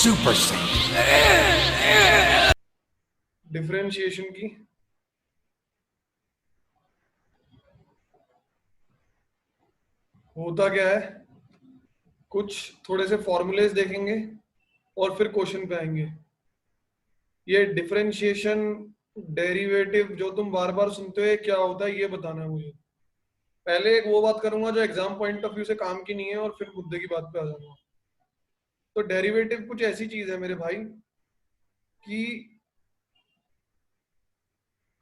Super Saiyan. Differentiation की होता क्या है, कुछ थोड़े से फॉर्मूलेज देखेंगे और फिर क्वेश्चन पे आएंगे। ये डिफरेंशिएशन डेरिवेटिव जो तुम बार बार सुनते हो क्या होता है ये बताना है मुझे। पहले एक वो बात करूंगा जो एग्जाम पॉइंट ऑफ व्यू से काम की नहीं है और फिर मुद्दे की बात पे आ जाऊंगा। तो डेरिवेटिव कुछ ऐसी चीज है मेरे भाई कि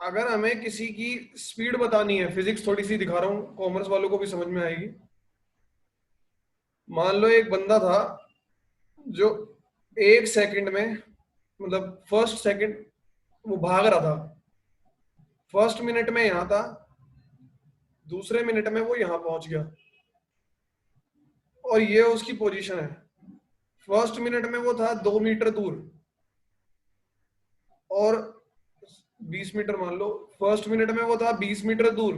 अगर हमें किसी की स्पीड बतानी है, फिजिक्स थोड़ी सी दिखा रहा हूँ, कॉमर्स वालों को भी समझ में आएगी। मान लो एक बंदा था जो 1 सेकंड में, मतलब फर्स्ट सेकंड वो भाग रहा था, फर्स्ट मिनट में यहां था, दूसरे मिनट में वो यहां पहुंच गया और ये उसकी पोजीशन है। फर्स्ट मिनट में वो था 2 मीटर दूर और 20 मीटर मान लो, फर्स्ट मिनट में वो था 20 मीटर दूर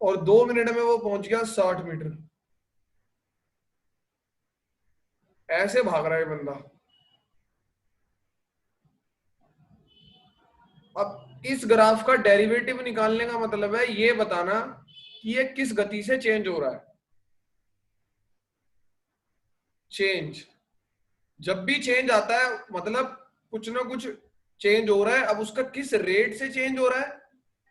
और 2 मिनट में वो पहुंच गया 60 मीटर। ऐसे भाग रहा है बंदा। अब इस ग्राफ का डेरिवेटिव निकालने का मतलब है ये बताना कि ये किस गति से चेंज हो रहा है। चेंज, जब भी चेंज आता है मतलब कुछ ना कुछ चेंज हो रहा है। अब उसका किस रेट से चेंज हो रहा है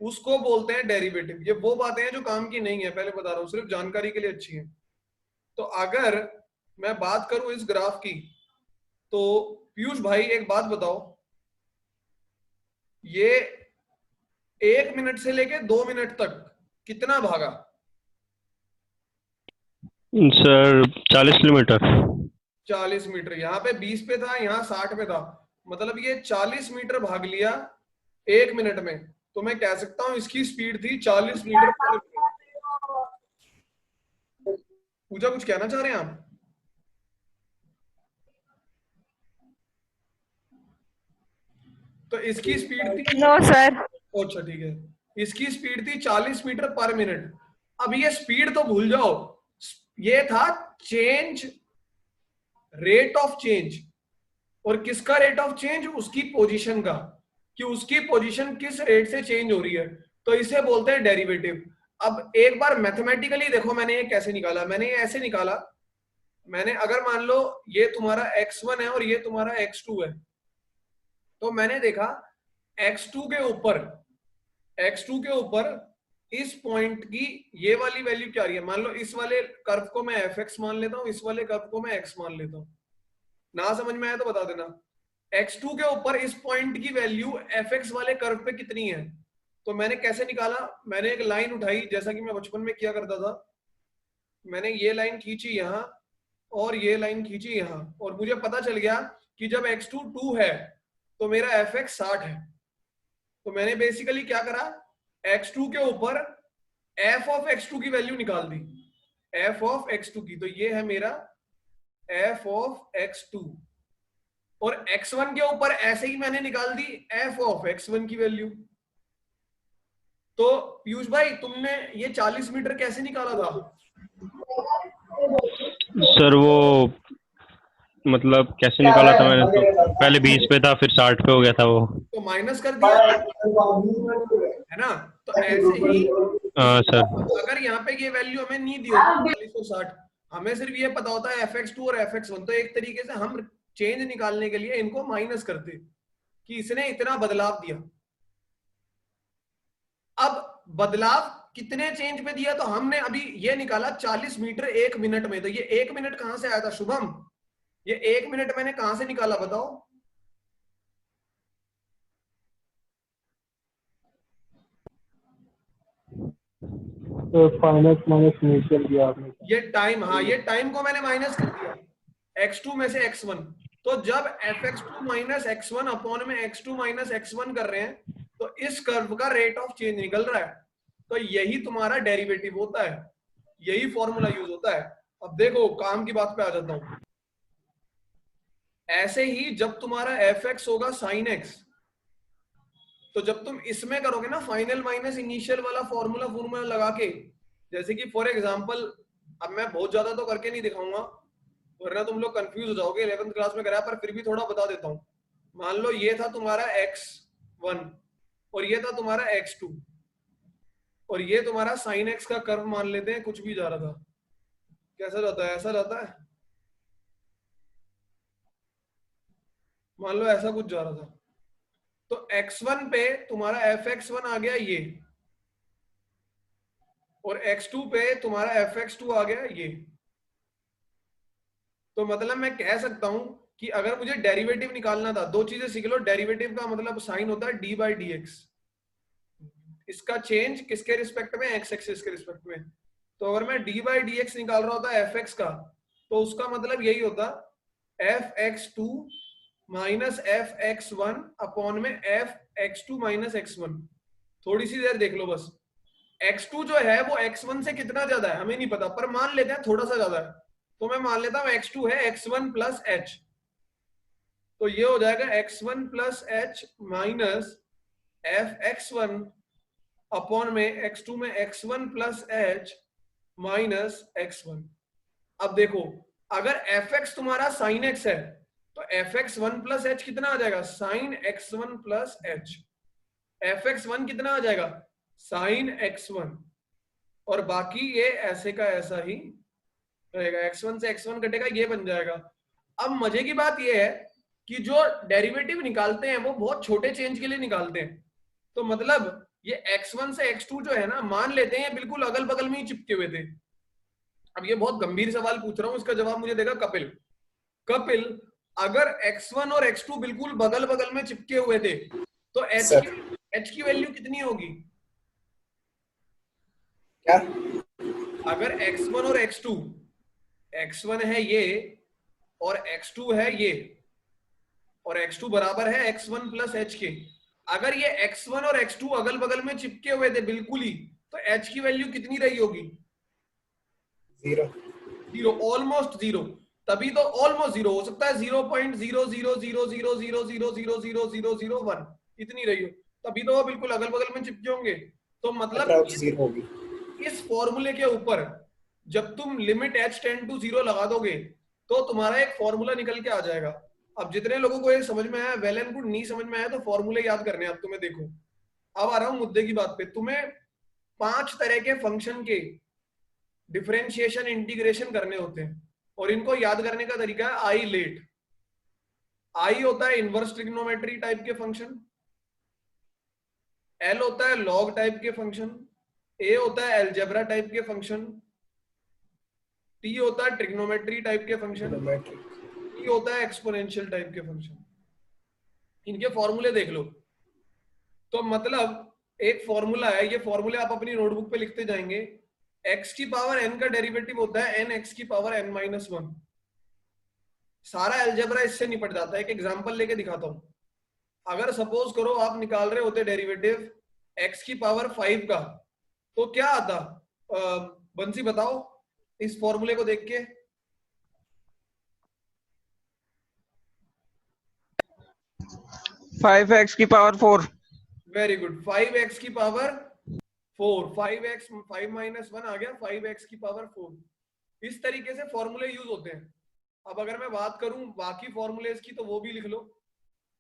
उसको बोलते हैं डेरिवेटिव। ये वो बातें हैं जो काम की नहीं है, पहले बता रहा हूं, सिर्फ जानकारी के लिए अच्छी है। तो अगर मैं बात करूं इस ग्राफ की, तो पीयूष भाई एक बात बताओ, ये 1 मिनट से लेके 2 मिनट तक कितना भागा? Sir 40 kilometre. 40 मीटर। यहाँ पे 20 पे था, यहाँ 60 पे था, मतलब ये 40 मीटर भाग लिया 1 मिनट में। तो मैं कह सकता हूं इसकी स्पीड थी 40 मीटर पर मिनट। पूजा कुछ कहना चाह रहे हैं आप? तो इसकी स्पीड थी, नो सर। अच्छा ठीक है, इसकी स्पीड थी 40 मीटर पर मिनट। अब ये स्पीड तो भूल जाओ, ये था चेंज, रेट ऑफ चेंज। और किसका रेट ऑफ चेंज? उसकी पोजीशन का, कि उसकी पोजीशन किस रेट से चेंज हो रही है। तो इसे बोलते हैं डेरिवेटिव। अब एक बार मैथमेटिकली देखो मैंने ये कैसे निकाला। मैंने ये ऐसे निकाला, मैंने अगर मान लो ये तुम्हारा x1 है और ये तुम्हारा x2 है, तो मैंने देखा x2 के ऊपर, x2 के ऊपर इस पॉइंट की ये वाली वैल्यू क्या आ रही है। मान लो इस वाले कर्व को मैं fx मान लेता हूं, इस वाले कर्व को मैं x मान लेता हूं। ना समझ में आया तो बता देना। x2 के ऊपर इस पॉइंट की वैल्यू fx वाले कर्व पे कितनी है। तो मैंने कैसे निकाला, मैंने एक लाइन उठाई जैसा कि मैं बचपन में किया करता था। मैंने ये लाइन खींची यहाँ और ये लाइन खींची यहाँ, और मुझे पता चल गया कि जब x2 2 है तो मेरा fx 60 है। तो मैंने बेसिकली क्या करा, x2 के ऊपर f ऑफ x2 की वैल्यू निकाल दी, f ऑफ x2 की। तो ये है मेरा f ऑफ x2, और x1 के ऊपर ऐसे ही मैंने निकाल दी f ऑफ x1 की वैल्यू। तो पीयूष भाई तुमने ये 40 मीटर कैसे निकाला था? सर वो मतलब कैसे निकाला था मैंने, तो पहले 20 पे था फिर 60 पे हो गया था वो। तो माइनस कर दिया है ना। तो ऐसे ही सर अगर यहाँ पे ये वैल्यू हमें नहीं दी होती 40 और 60, हमें सिर्फ ये पता होता है fx2 और fx1, तो एक तरीके से हम चेंज निकालने के लिए इनको माइनस करते कि इसने इतना बदलाव दिया। अब बदलाव कितने चेंज पे दिया, तो हमने अभी ये निकाला 40 मीटर 1 मिनट में। तो ये 1 मिनट कहां से आया था शुभम? ये 1 मिनट मैंने कहां से निकाला बताओ? तो फाइनल माइनस इनिशियल दिया आपने। ये टाइम, हाँ ये टाइम को मैंने माइनस कर दिया x2 में से x1। तो जब fx2 माइनस x1 अपॉन में x2 माइनस x1 कर रहे हैं तो इस कर्व का रेट ऑफ चेंज निकल रहा है। तो यही तुम्हारा डेरिवेटिव होता है, यही फॉर्मूला यूज होता है। अब देखो काम की बात पे आ जाता हूं। ऐसे ही जब तुम्हारा fx होगा sin x, तो जब तुम इसमें करोगे ना फाइनल माइनस इनिशियल वाला फॉर्मूला लगा के, जैसे कि फॉर एग्जांपल अब मैं बहुत ज्यादा तो करके नहीं दिखाऊंगा वरना तुम लोग कंफ्यूज हो जाओगे, 11th क्लास में कराया, पर फिर भी थोड़ा बता देता हूँ। मान लो ये था तुम्हारा x1 और ये था तुम्हारा x2 और ये तुम्हारा sin x का कर्व मान लेते हैं, कुछ भी जा रहा था, कैसा जाता है, ऐसा जाता है, मान लो ऐसा कुछ जा रहा था। तो x1 पे तुम्हारा fx1 आ गया ये, और x2 पे तुम्हारा fx2 आ गया ये। तो मतलब मैं कह सकता हूं कि अगर मुझे डेरिवेटिव निकालना था, दो चीजें सीख लो, डेरिवेटिव का मतलब साइन होता है d/dx, इसका चेंज किसके रिस्पेक्ट में, x एक्सिस के रिस्पेक्ट में। तो अगर मैं d/dx निकाल रहा होता fx का, तो उसका मतलब यही होता fx2 माइनस fx1 अपॉन में fx2 माइनस x1। थोड़ी सी देर देख लो बस, x2 जो है वो x1 से कितना ज्यादा है हमें नहीं पता, पर मान लेते हैं थोड़ा सा ज्यादा है, तो मैं मान लेता हूं x2 है x1 प्लस h। तो ये हो जाएगा x1 plus h minus fx1 upon में x2 में x1 plus h minus x1। अब देखो, अगर fx तुम्हारा sin x है तो fx1 प्लस h कितना आ जाएगा, sin x1 plus h। fx1 कितना आ जाएगा, sin x1, और बाकी ये ऐसे का ऐसा ही रहेगा, x1 से x1 कटेगा, ये बन जाएगा। अब मजे की बात ये है कि जो डेरिवेटिव निकालते हैं वो बहुत छोटे चेंज के लिए निकालते हैं। तो मतलब ये x1 से x2 जो है ना, मान लेते हैं ये बिल्कुल अगल बगल में ही चिपके हुए थे। अब ये बहुत गंभीर सवाल पूछ रहा हूं, इसका जवाब मुझे देगा कपिल। कपिल, अगर x1 और x2 बिल्कुल बगल बगल में चिपके हुए थे तो h की वैल्यू कितनी होगी? क्या? अगर x1 और x2, x1 है ये और x2 है ये, और x2 बराबर है x1 प्लस h के, अगर ये x1 और x2 अगल बगल में चिपके हुए थे बिल्कुल ही, तो h की वैल्यू कितनी रही होगी? Zero, almost zero. तभी तो ऑलमोस्ट जीरो हो सकता है, 0.0000000000001 इतनी रही हो, तभी तो वो बिल्कुल अगल बगल में चिपके होंगे। तो मतलब इस फॉर्मूले के ऊपर जब तुम लिमिट h टेंड टू 0 लगा दोगे तो तुम्हारा एक फॉर्मूला निकल के आ जाएगा। अब जितने लोगों को ये समझ में आया वेल एंड गुड, नहीं समझ में आया तो फॉर्मूले याद करने हैं। अब तुम्हें देखो, अब आ रहा हूं मुद्दे की बात पे। तुम्हें 5 तरह के फंक्शन के डिफरेंशिएशन इंटीग्रेशन करने होते हैं और इनको याद करने का तरीका है आई लेट। आई होता है इनवर्स ट्रिग्नोमेट्री टाइप के फंक्शन, एल होता है लॉग टाइप के फंक्शन, ए होता है अलजेब्रा टाइप के फंक्शन, टी होता है ट्रिग्नोमेट्री टाइप के फंक्शन, ई होता है एक्सपोनेंशियल टाइप के फंक्शन। इनके फॉर्मूले देख लो। तो मतलब एक फॉर्मूला है, ये फॉर्मूले आप अपनी नोटबुक पे लिखते जाएंगे। x की पावर n का डेरिवेटिव होता है n x की पावर n माइनस 1। सारा अलजेब्रा इससे निपट जाता है। एक एग्जांपल लेके दिखाता हूं। अगर सपोज करो आप निकाल रहे होते डेरिवेटिव x की पावर 5 का, तो क्या आता? बंसी बताओ इस फॉर्मूले को देख के। 5x की पावर 4। वेरी गुड, 5x की पावर 4, 5x 5 माइनस 1 आ गया 5x की पावर 4। इस तरीके से फॉर्मूले यूज होते हैं। अब अगर मैं बात करूं बाकी फॉर्मूलेज की तो वो भी लिख लो,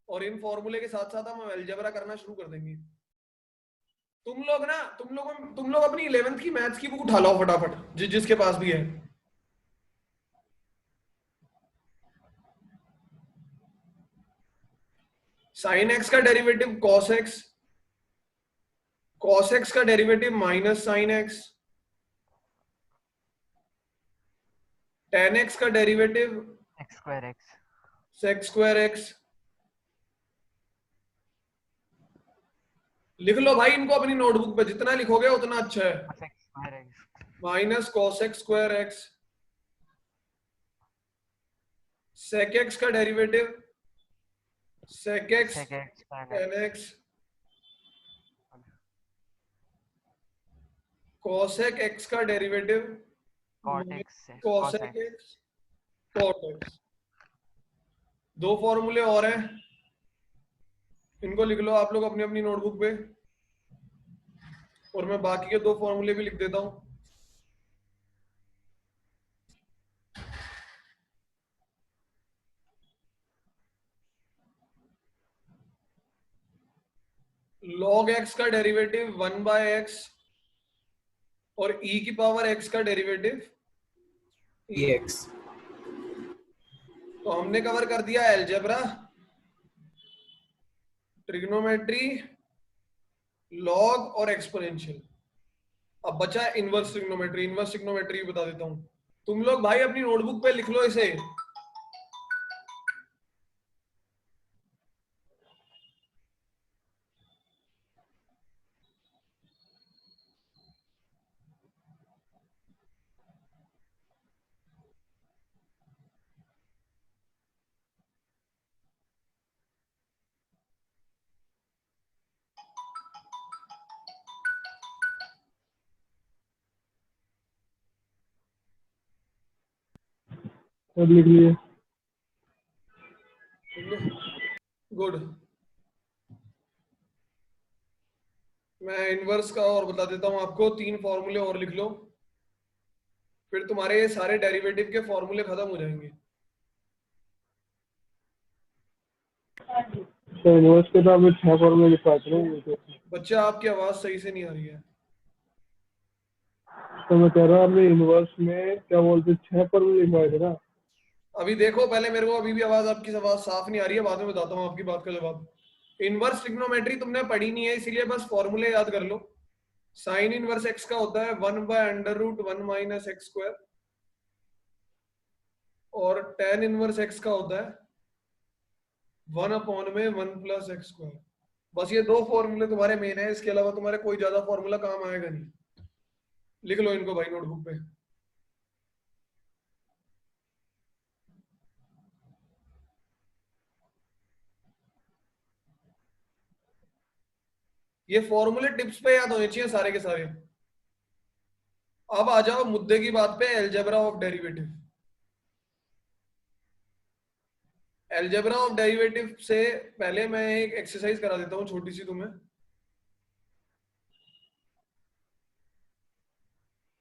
और इन फॉर्मूले के साथ साथ हम अलजेब्रा करना शुरू कर देंगे। तुम लोग अपनी 11th की मैथ्स की बुक उठा लो फटाफट, जिसके पास भी है। साइन एक्स का derivative cos x, cos x का derivative minus sine x, tan x का डेरिवेटिव सेक स्क्वायर एक्स। लिख लो भाई इनको अपनी नोटबुक पे, जितना लिखोगे उतना अच्छा है। Minus cos x square x, sec x का derivative sec x tan x, cosec x का derivative cosec x cot x. दो फॉर्मूले और हैं, इनको लिख लो आप लोग अपनी अपनी नोटबुक पे, और मैं बाकी के दो फॉर्मूले भी लिख देता हूं। log x का डेरिवेटिव 1/x और e की पावर x का डेरिवेटिव EX. तो हमने कवर कर दिया एलजेब्रा, ट्रिग्नोमेट्री, लॉग और एक्सपोनेंशियल। अब बचा इनवर्स ट्रिग्नोमेट्री। इनवर्स ट्रिग्नोमेट्री बता देता हूं, तुम लोग भाई अपनी नोटबुक पे लिख लो इसे। सब लिख लिए। गुड। मैं इनवर्स का और बता देता हूं आपको, 3 फॉर्मूले और लिख लो, फिर तुम्हारे ये सारे डेरिवेटिव के फॉर्मूले खत्म हो जाएंगे। तो इनवर्स के तो आपने 6 फॉर्मूले लिखवा थे। बच्चे आपकी आवाज सही से नहीं आ रही है। तो मैं कह रहा हूँ आपने इनवर्स में क्या बोलते 6 फॉर्मूले लिखवाए थे ना। अभी देखो पहले, मेरे को अभी भी आवाज आपकी आवाज साफ नहीं आ रही है, बाद में बताता हूँ आपकी बात का जवाब। इनवर्स ट्रिग्नोमेट्री तुमने पढ़ी नहीं है, इसीलिए बस फॉर्मूले याद कर लो। साइन इनवर्स एक्स का होता है 1/√1 - x स्क्वायर, और टेन इनवर्स एक्स का होता है 1/(1 + x स्क्वायर। बस ये 2 फॉर्मूले तुम्हारे मेन है, इसके अलावा तुम्हारे कोई ज्यादा फॉर्मूला काम आएगा नहीं। लिख लो इनको भाई नोटबुक पे। ये फॉर्मूले टिप्स पे याद होने चाहिए सारे के सारे। अब आ जाओ मुद्दे की बात पे, algebra of derivative. Algebra of derivative से पहले मैं एक एक्सरसाइज करा देता हूं छोटी सी तुम्हें।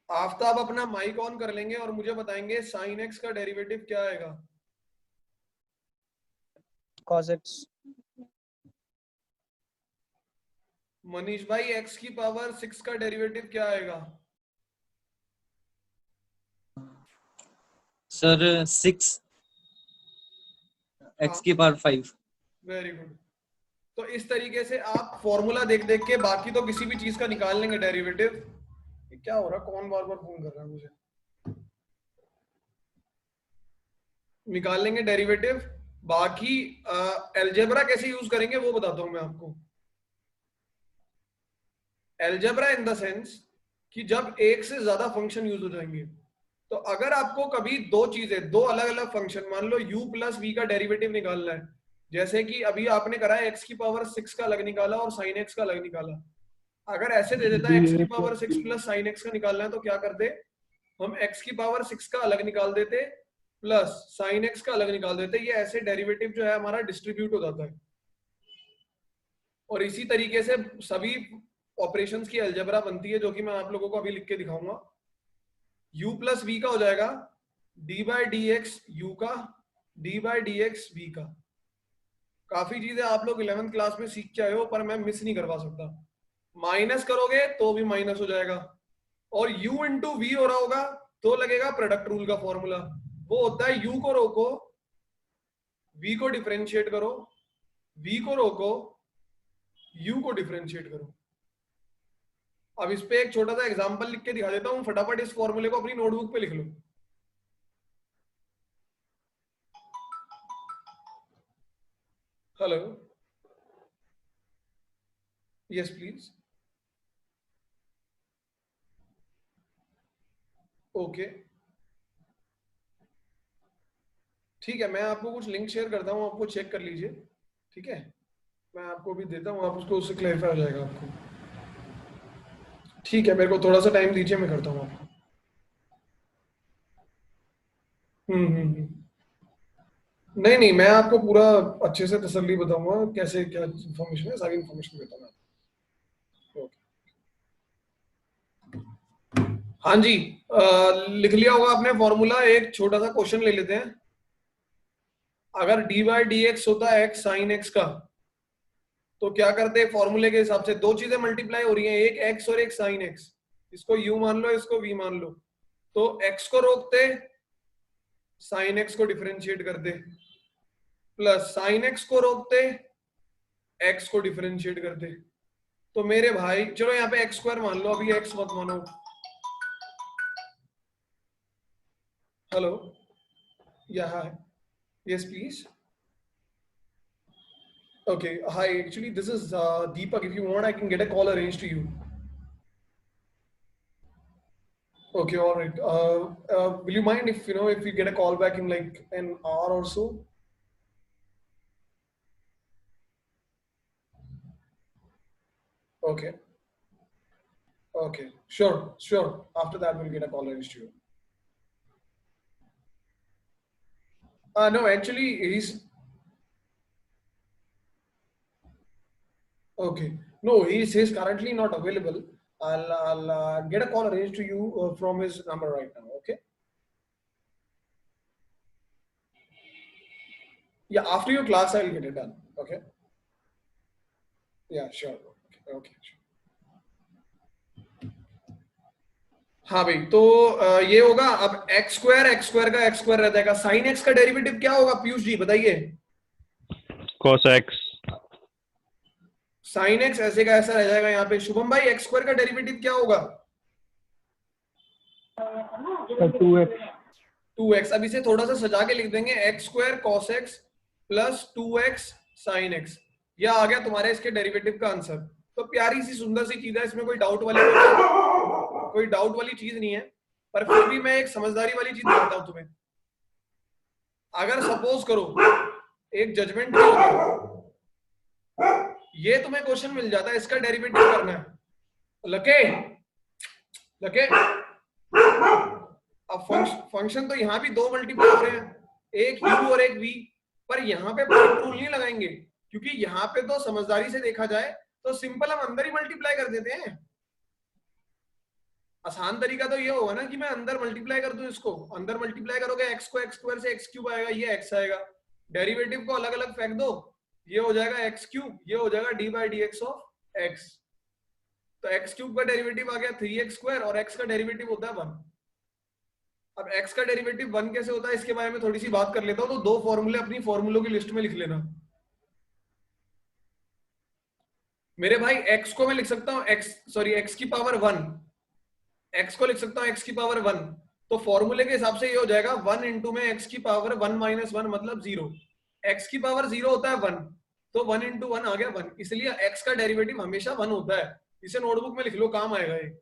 आफ्ताब अपना माइक ऑन कर लेंगे और मुझे बताएंगे साइन एक्स का डेरिवेटिव क्या आएगा। Cos X. मनीष भाई एक्स की पावर 6 का डेरिवेटिव क्या आएगा। Sir, 6 X की पावर 5. Very good. तो इस तरीके से आप फॉर्मूला देख देख के, बाकी तो किसी भी चीज का निकाल लेंगे डेरिवेटिव। ये क्या हो रहा है, कौन बार बार फोन कर रहा है मुझे। निकाल लेंगे डेरिवेटिव, बाकी एलजेब्रा कैसे यूज करेंगे वो बताता हूं मैं आपको। एलजेब्रा इन द सेंस कि जब एक से ज्यादा फंक्शन यूज हो जाएंगे, तो अगर आपको कभी दो चीजें, दो अलग अलग फंक्शन, मान लो u + v का डेरिवेटिव निकालना है, जैसे कि अभी आपने करा x की पावर 6 का अलग निकाला और sin x का अलग निकाला। अगर ऐसे दे देता x की पावर 6 + sin x का निकालना है, तो क्या करते, हम x की पावर 6 का अलग निकाल देते प्लस sin x का अलग निकाल देते। ये ऐसे डेरिवेटिव जो है हमारा डिस्ट्रीब्यूट हो जाता है। और इसी तरीके से सभी ऑपरेशंस की अलजेब्रा बनती है, जो कि मैं आप लोगों को अभी लिख के दिखाऊंगा। u + v का हो जाएगा d/dx u का d/dx v का। काफी चीजें आप लोग 11th क्लास में सीख के आए हो, पर मैं मिस नहीं करवा सकता। माइनस करोगे तो भी माइनस हो जाएगा, और u × v हो रहा होगा तो लगेगा प्रोडक्ट रूल का फॉर्मूला। वो होता है u को रोको, v को डिफरेंशिएट करो, v को रोको, u को डिफरेंशिएट करो। अब इस पे एक छोटा सा एग्जांपल लिख के दिखा देता हूं, फटाफट इस फॉर्मूले को अपनी नोटबुक पे लिख लो। Hello, yes please. ओके ठीक है, मैं आपको कुछ लिंक शेयर करता हूं, आपको चेक कर लीजिए। ठीक है, मैं आपको भी देता हूं, आप उसको, उससे क्लैरिफाई हो जाएगा आपको। ठीक है, मेरे को थोड़ा सा टाइम दीजिए, मैं करता हूं आपको। नहीं नहीं, मैं आपको पूरा अच्छे से तसल्ली बताऊंगा, कैसे क्या इन्फॉर्मेशन है, सारी इन्फॉर्मेशन देता हूं। हाँ जी, लिख लिया होगा आपने फॉर्मूला। एक छोटा सा क्वेश्चन ले लेते हैं। अगर d/dx होता है x sin x का, तो क्या करते हैं फॉर्मूले के हिसाब से, दो चीजें मल्टीप्लाई हो रही हैं, एक एक्स और एक साइन एक्स, इसको यू मान लो, इसको वी मान लो, तो एक्स को रोकते, साइन एक्स को डिफरेंशिएट करते, प्लस साइन एक्स को रोकते, एक्स को डिफरेंशिएट करते। तो मेरे भाई चलो यहाँ पे एक्स स्क्वायर मान लो, अभी एक्स मत मानो। Hello, yeah, hi. Yes, please. Okay, hi. Actually, this is Deepak. If you want, I can get a call arranged to you. Okay, all right. Will you mind if if you get a call back in like an hour or so? Okay. Okay. Sure. Sure. After that, we'll get a call arranged to you. No, actually, he's okay. No, he's currently not available. I'll get a call arranged to you from his number right now. Okay. Yeah, after your class, I'll get it done. Okay. Yeah, sure. Okay. Sure. हाँ भाई, तो ये होगा अब x square का x square रह जाएगा। Sign x का डेरिवेटिव क्या होगा पीयूष जी बताइए? cos x। साइन एक्स ऐसे का ऐसा रह जाएगा यहाँ पे। शुभम भाई, एक्स स्क्वायर का डेरिवेटिव क्या होगा? 2x। 2x। अब इसे थोड़ा सा सजा के लिख देंगे, x square cos x plus 2x sine x. यह आ गया तुम्हारे इसके डेरिवेटिव का आंसर। तो प्यारी सी सुंदर सी चीज है, इसमें कोई डाउट वाली चीज नहीं है, पर फिर भी मैं एक समझदारी वाली चीज बताता हूं तुम्हें। अगर सपोज करो एक जजमेंट ये तुम्हें क्वेश्चन मिल जाता है, इसका डेरिवेटिव करना है, लके अब फंक्शन तो यहाँ भी दो मल्टीप्लाई हो रहे हैं, एक u और एक v, पर यहाँ पे प्रोडक्ट रूल नहीं लगाएंगे, क्योंकि यहाँ पे तो समझदारी से देखा जाए तो सिंपल हम अंदर ही मल्टीप्लाई कर देते हैं। आसान तरीका तो ये होगा ना कि मैं अंदर मल्टीप्लाई कर दूं, इसको अंदर मल्टीप्लाई करोगे एक्स को एक्स स्क्वायर से एक्स क्यूब आएगा, ये एक्स आएगा, डेरिवेटिव को अलग अलग फेंक दो, ये हो जाएगा एक्स क्यूब, ये हो जाएगा D by d x of x. तो एक्स क्यूब का डेरिवेटिव आ गया 3x स्क्वायर और एक्स का डेरिवेटिव होता है 1। अब एक्स का डेरिवेटिव 1 कैसे होता है इसके बारे में थोड़ी सी बात कर लेता हूं। तो दो फॉर्मूले अपनी फॉर्मूलों की लिस्ट में लिख लेना मेरे भाई। एक्स को मैं लिख सकता हूं एक्स की पावर 1, एक्स को लिख सकता हूं एक्स की पावर 1, तो फॉर्मूले के हिसाब से ये हो जाएगा 1 इंटू में एक्स की पावर 1 माइनस 1 मतलब 0। एक्स की पावर 0 होता है 1, तो 1 इंटू 1 आ गया 1, इसलिए एक्स का डेरिवेटिव हमेशा 1 होता है। इसे नोटबुक में लिख लो, काम आएगा ये।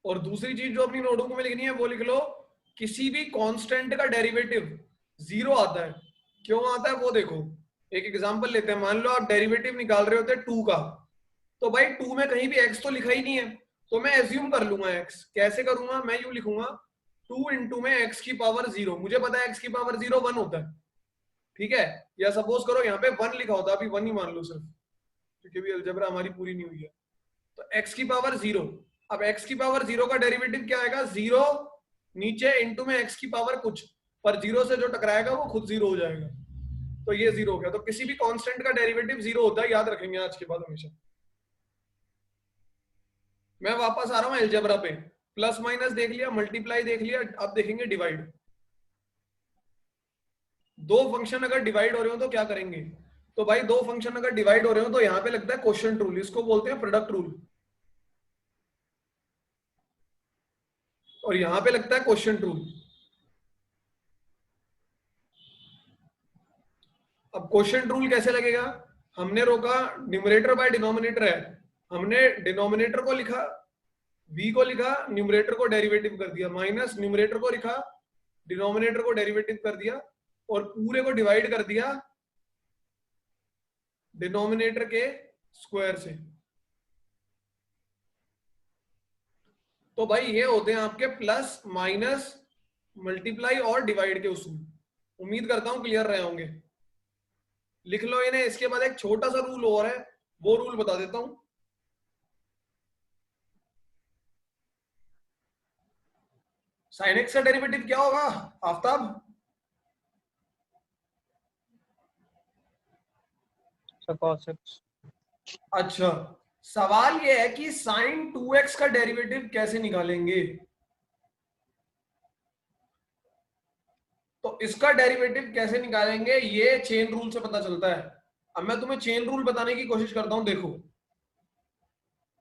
और दूसरी चीज जो अपनी नोटबुक में लिखनी है वो लिख लो, किसी भी कांस्टेंट का डेरिवेटिव 0 आता है। क्यों आता है वो देखो, एक एग्जांपल लेते हैं। मान लो आप डेरिवेटिव निकाल रहे होते 2 का, तो भाई 2 में कहीं भी x तो लिखा ही नहीं है, तो मैं एज्यूम कर लूंगा x। कैसे करूंगा? मैं यूं लिखूंगा 2 इंटू में x की पावर 0, मुझे पता है x की पावर 0 1 होता है, ठीक है। या सपोज करो यहाँ पे 1 लिखा होता, अभी 1 ही मान लो सिर्फ, क्योंकि अभी अलजेब्रा हमारी पूरी नहीं हुई है। तो x की पावर 0, अब x की पावर 0 का डेरिवेटिव क्या आएगा? 0 नीचे इंटू में x की पावर कुछ, पर 0 से जो टकराएगा वो खुद 0 हो जाएगा, तो ये 0 हो गया। तो किसी भी कांस्टेंट का डेरिवेटिव 0 होता है, याद रखेंगे आज के बाद हमेशा। मैं वापस आ रहा हूं अलजेब्रा पे। प्लस माइनस देख लिया, मल्टीप्लाई देख लिया, अब देखेंगे डिवाइड। दो फंक्शन अगर डिवाइड हो रहे हो तो क्या करेंगे? तो भाई दो फंक्शन अगर डिवाइड हो रहे हो तो यहाँ पे लगता है क्वोशिएंट रूल, इसको बोलते हैं प्रोडक्ट रूल, और यहाँ पे लगता है क्वोशिएंट रूल। अब क्वोशिएंट रूल कैसे लगेगा? हमने रोका न्यूमरेटर बाय डिनोमिनेटर है, हमने डिनोमिनेटर को लिखा, v को लिखा, न्यूमरेटर को डेरिवेटिव कर दिया, माइनस न्यूमरेटर को लिखा, डिनोमिनेटर को डेरिवेटिव कर दिया, और पूरे को डिवाइड कर दिया डिनोमिनेटर के स्क्वायर से। तो भाई ये होते हैं आपके प्लस माइनस मल्टीप्लाई और डिवाइड के उसूल। उम्मीद करता हूं क्लियर रहे होंगे। लिख लो इन्हें। इसके बाद एक छोटा सा रूल और है, वो रूल बता देता हूं। साइन एक्स का डेरिवेटिव क्या होगा आफ्ताब? cos x अच्छा, सवाल ये है कि साइन 2x का डेरिवेटिव कैसे निकालेंगे? तो इसका डेरिवेटिव कैसे निकालेंगे ये चेन रूल से पता चलता है। अब मैं तुम्हें चेन रूल बताने की कोशिश करता हूं। देखो,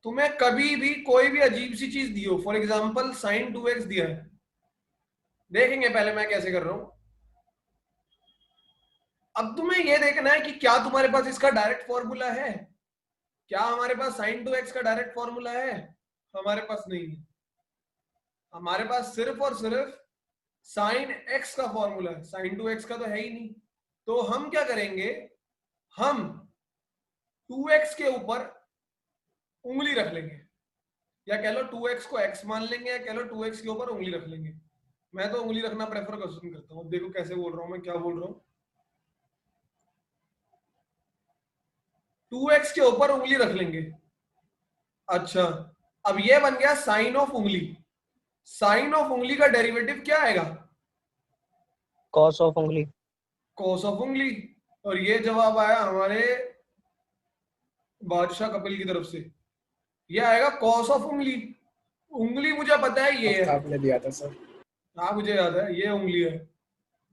तुम्हें कभी भी कोई भी अजीब सी चीज दी हो, फॉर एग्जाम्पल साइन 2x दिया है, देखेंगे पहले मैं कैसे कर रहा हूं। अब तुम्हें यह देखना है कि क्या तुम्हारे पास इसका डायरेक्ट फॉर्मूला है। क्या हमारे पास साइन 2x का डायरेक्ट फॉर्मूला है? हमारे पास नहीं है। हमारे पास सिर्फ और सिर्फ साइन x का फॉर्मूला है, साइन 2x का तो है ही नहीं। तो हम क्या करेंगे, हम 2x के ऊपर उंगली रख लेंगे, या कह लो 2x को x मान लेंगे, या कह लो 2x के ऊपर उंगली रख लेंगे। मैं तो उंगली रखना प्रेफर करता हूं। देखो कैसे बोल रहा हूं मैं, क्या बोल रहा हूं। 2x के ऊपर उंगली रख लेंगे। अच्छा, अब ये बन गया साइन ऑफ उंगली। साइन ऑफ उंगली का डेरिवेटिव क्या आएगा? cos of उंगली कॉस ऑफ उंगली। और ये जवाब आया हमारे बादशाह कपिल की तरफ से। ये आएगा कॉस ऑफ उंगली। उंगली मुझे पता है ये है, आपने दिया था सर। हाँ मुझे याद है ये उंगली है।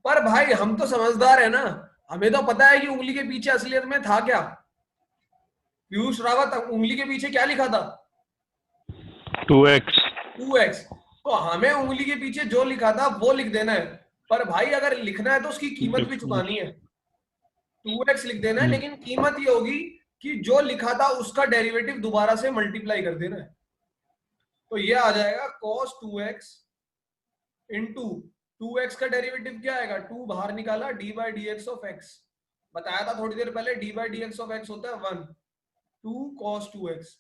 पर भाई हम तो समझदार है ना, हमें तो पता है कि उंगली के पीछे असलियत में था क्या। पीयूष रावत, उंगली के पीछे क्या लिखा था? 2x। 2x। तो हमें उंगली के पीछे जो लिखा था वो लिख देना है। पर भाई अगर लिखना है तो उसकी कीमत भी चुकानी है। 2x लिख देना है, लेकिन कीमत ये होगी कि जो लिखा था उसका डेरिवेटिव दोबारा से मल्टीप्लाई कर देना है। तो ये आ जाएगा cos 2x इंटू 2x का डेरिवेटिव क्या आएगा? 2 बाहर निकाला, D by d x of x. बताया था थोड़ी देर पहले, D by d x of x होता है 1। 2 cos 2x।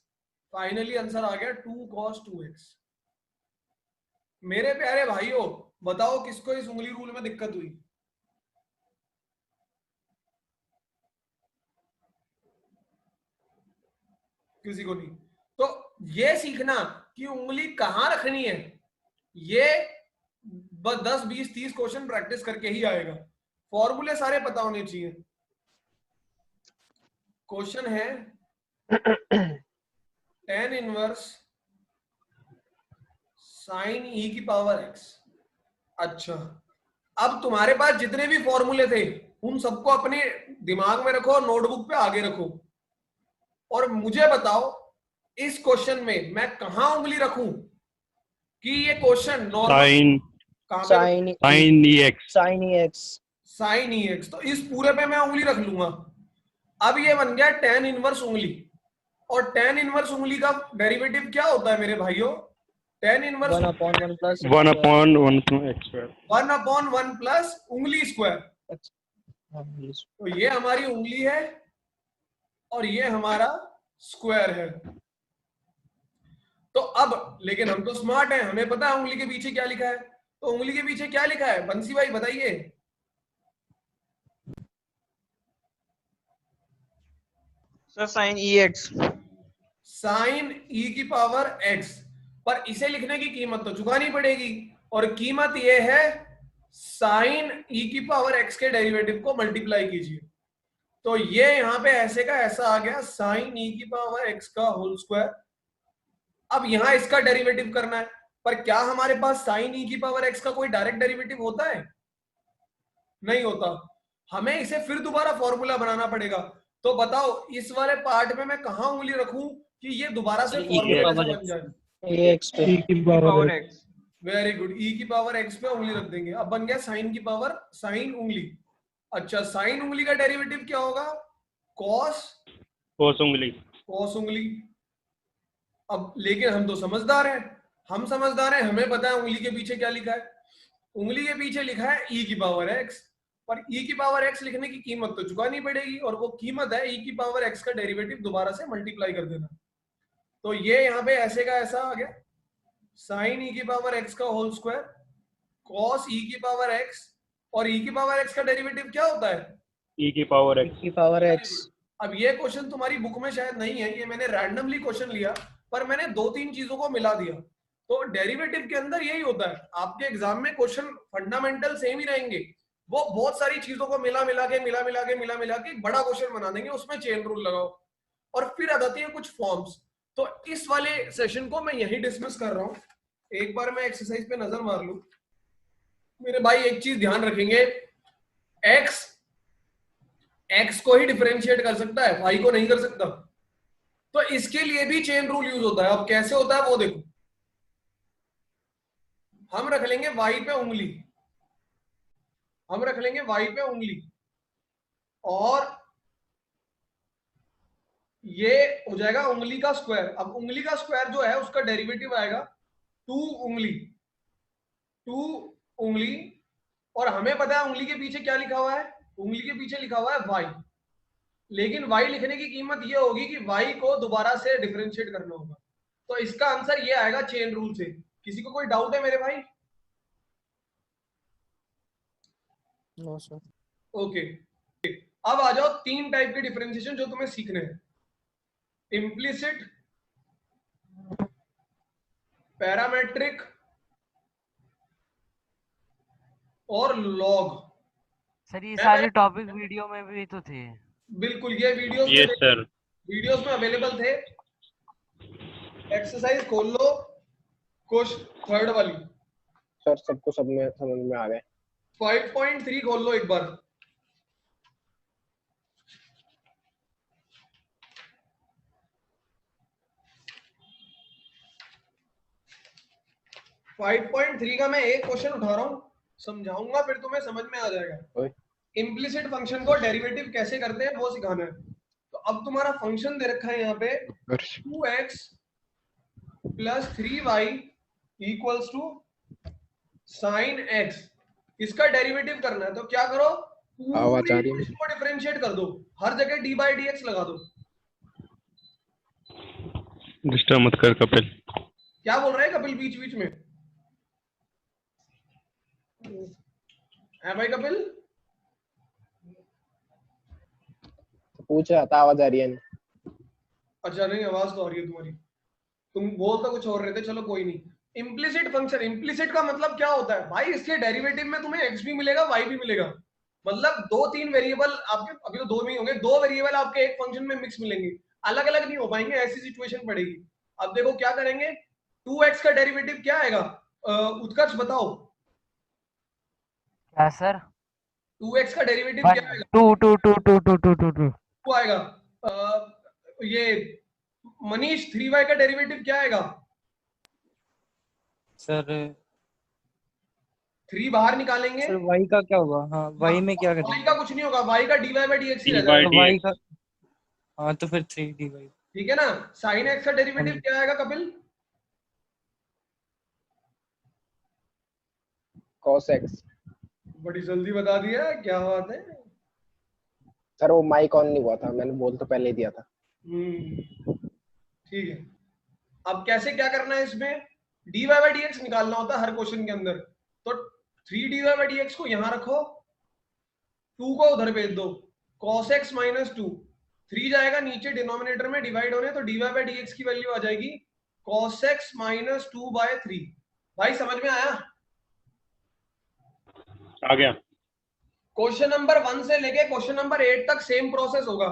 फाइनली आंसर आ गया 2 cos 2x। मेरे प्यारे भाइयों, बताओ किसको इस उंगली रूल में दिक्कत हुई? किसी को नहीं। तो ये सीखना कि उंगली कहां रखनी है, ये बस 10 20 30 क्वेश्चन प्रैक्टिस करके ही आएगा। फॉर्मूले सारे पता होने चाहिए। क्वेश्चन है tan इनवर्स साइन e की पावर x। अच्छा, अब तुम्हारे पास जितने भी फॉर्मूले थे उन सबको अपने दिमाग में रखो, नोटबुक पे आगे रखो, और मुझे बताओ इस क्वेश्चन में मैं कहां उंगली रखूं कि ये question normal sine x sine e x. तो इस पूरे पे मैं उंगली रख लूंगा। अब ये बन गया tan इनवर्स उंगली, और tan इनवर्स उंगली का डेरिवेटिव क्या होता है मेरे भाइयों? tan इनवर्स 1/1 प्लस 1/1 प्लस उंगली स्क्वायर। तो ये हमारी उंगली है और ये हमारा स्क्वायर है। तो अब लेकिन हम तो स्मार्ट हैं, हमें पता है उंगली के पीछे क्या लिखा है। तो उंगली के पीछे क्या लिखा है बंसी भाई बताइए? Sir sine EX। Sine e की पावर x। पर इसे लिखने की कीमत तो चुकानी पड़ेगी, और कीमत ये है साइन e की पावर x के डेरिवेटिव को मल्टीप्लाई कीजिए। तो ये यहाँ पे ऐसे का ऐसा आ गया साइन e की पावर x का होल स्क्वायर। अब यहाँ इसका डेरिवेटिव करना है, पर क्या हमारे पास साइन e की पावर x का कोई डायरेक्ट डेरिवेटिव होता है? नहीं होता। हमें इसे फिर दोबारा फॉर्मूला बनाना पड़ेगा। तो बताओ इस वाले पार्ट में मैं कहां उंगली रखूं कि ये दोबारा से फॉर्मूला बन जाए? x पे e की power X। Very good, e की पावर x पे उंगली रख देंगे। अब बन गया साइन की पावर साइन उंगली। अच्छा, साइन उंगली का डेरिवेटिव क्या होगा? cos उंगली। कॉस उंगली। अब लेकिन हम तो समझदार हैं, हमें पता है उंगली के पीछे क्या लिखा है। उंगली के पीछे लिखा है e की पावर x, पर e की पावर x लिखने की कीमत तो चुकानी पड़ेगी, और वो कीमत है e की पावर x का डेरिवेटिव दोबारा से मल्टीप्लाई कर देना। तो ये यहाँ पे ऐसे का ऐसा आ गया साइन e की पावर x का होल स्क्वायर कॉस e की पावर x, और e की पावर x का डेरिवेटिव क्या होता है? e की पावर x। अब ये क्वेश्चन तुम्हारी बुक में शायद नहीं है, ये मैंने रैंडमली क्वेश्चन लिया, पर मैंने 2-3 चीजों को मिला दिया। तो डेरिवेटिव के अंदर यही होता है, आपके एग्जाम में क्वेश्चन फंडामेंटल सेम ही रहेंगे, वो बहुत सारी चीजों को मिला मिला के एक बड़ा क्वेश्चन बना देंगे, उसमें चेन रूल लगाओ और फिर आ जाती है कुछ फॉर्म्स। तो इस वाले सेशन को मैं यही डिस्मिस कर रहा हूं। एक बार मैं एक्सरसाइज पे नजर मार लूं। मेरे भाई एक चीज ध्यान रखेंगे, एक्स को ही डिफरेंशिएट कर सकता है, वाई को नहीं कर सकता। तो इसके लिए भी चेन रूल यूज होता है। अब कैसे होता है वो देखो। हम रख लेंगे वाई पे उंगली, और ये हो जाएगा उंगली का स्क्वायर। अब उंगली का स्क्वायर जो है उसका डेरिवेटिव आएगा 2 उंगली, और हमें पता है उंगली के पीछे क्या लिखा हुआ है, उंगली के पीछे लिखा हुआ है वाई। लेकिन वाई लिखने की कीमत ये होगी कि वाई को दोबारा से डिफरेंशिएट करना होगा। तो इसका आंसर ये आएगा चेन रूल से। किसी को कोई डाउट है मेरे भाई? No sir. ओके, अब आ जाओ 3 टाइप के डिफरेंशिएशन जो तुम्हें सीखने हैं। इम्प्लिसिट, पैरामेट्रिक और लॉग। सर ये सारे टॉपिक वीडियो में भी तो थे। बिल्कुल, ये यस सर। वीडियोस में अवेलेबल थे। एक्सरसाइज खोल लो, क्वेश्चन 3rd वाली। सर सबको सब में समझ में आ गए। 5.3 खोल लो एक बार। फाइव पॉइंट थ्री का मैं एक क्वेश्चन उठा रहा हूं, समझाऊंगा, फिर तुम्हें समझ में आ जाएगा। इम्प्लिसिट फंक्शन को डेरिवेटिव कैसे करते हैं वो सिखाना है। तो अब तुम्हारा फंक्शन दे रखा है यहाँ पे 2x + 3y equals to sin x। इसका डेरिवेटिव करना है तो क्या करो, आवाज आ रही है, इसको डिफरेंशिएट कर दो, हर जगह d/dx लगा दो। डिस्टर्ब मत कर कपिल। क्या बोल रहा है कपिल बीच बीच में? है भाई कपिल? पूछ रहा था, आवाज आ रही है नहीं। अच्छा, नहीं आवाज तो आ रही है तुम्हारी, तुम बोल तो कुछ और रहे थे, चलो कोई नहीं। इम्प्लिसिट फंक्शन, इम्प्लिसिट का मतलब क्या होता है भाई, इसके डेरिवेटिव में तुम्हें x भी मिलेगा y भी मिलेगा। मतलब 2-3 वेरिएबल आपके, अभी तो 2 नहीं होंगे, 2 वेरिएबल आपके एक फंक्शन में मिक्स मिलेंगे, अलग अलग नहीं हो पाएंगे, ऐसी सिचुएशन पड़ेगी। अब देखो क्या करेंगे, 2x का डेरिवेटिव क्या आएगा, उत्कर्ष बताओ। क्या सर? 2x का डेरिवेटिव क्या आएगा? 2 आएगा। ये मनीष 3y का डेरिवेटिव क्या आएगा? सर 3 बाहर निकालेंगे। सर y का क्या होगा? हाँ, y में क्या करेंगे? y का कुछ नहीं होगा, y का dy/dx ही रह जाएगा। y का, हाँ तो फिर 3dy। ठीक है ना। sin x का डेरिवेटिव क्या आएगा कपिल? cos x। बड़ी जल्दी बता दिया, क्या बात है। सर वो माइक ऑन नहीं हुआ था, मैंने बोल तो पहले ही दिया था। ठीक है, अब कैसे क्या करना है, इसमें dy/dx निकालना होता है हर क्वेश्चन के अंदर। तो 3dy/dx को यहां रखो, 2 को उधर भेज दो, cos x - 2, 3 जाएगा नीचे डिनोमिनेटर में डिवाइड होने, तो dy/dx की वैल्यू आ जाएगी cos x - 2/3। भाई समझ में आया? आ गया। क्वेश्चन नंबर 1 से लेके क्वेश्चन नंबर 8 तक सेम प्रोसेस होगा।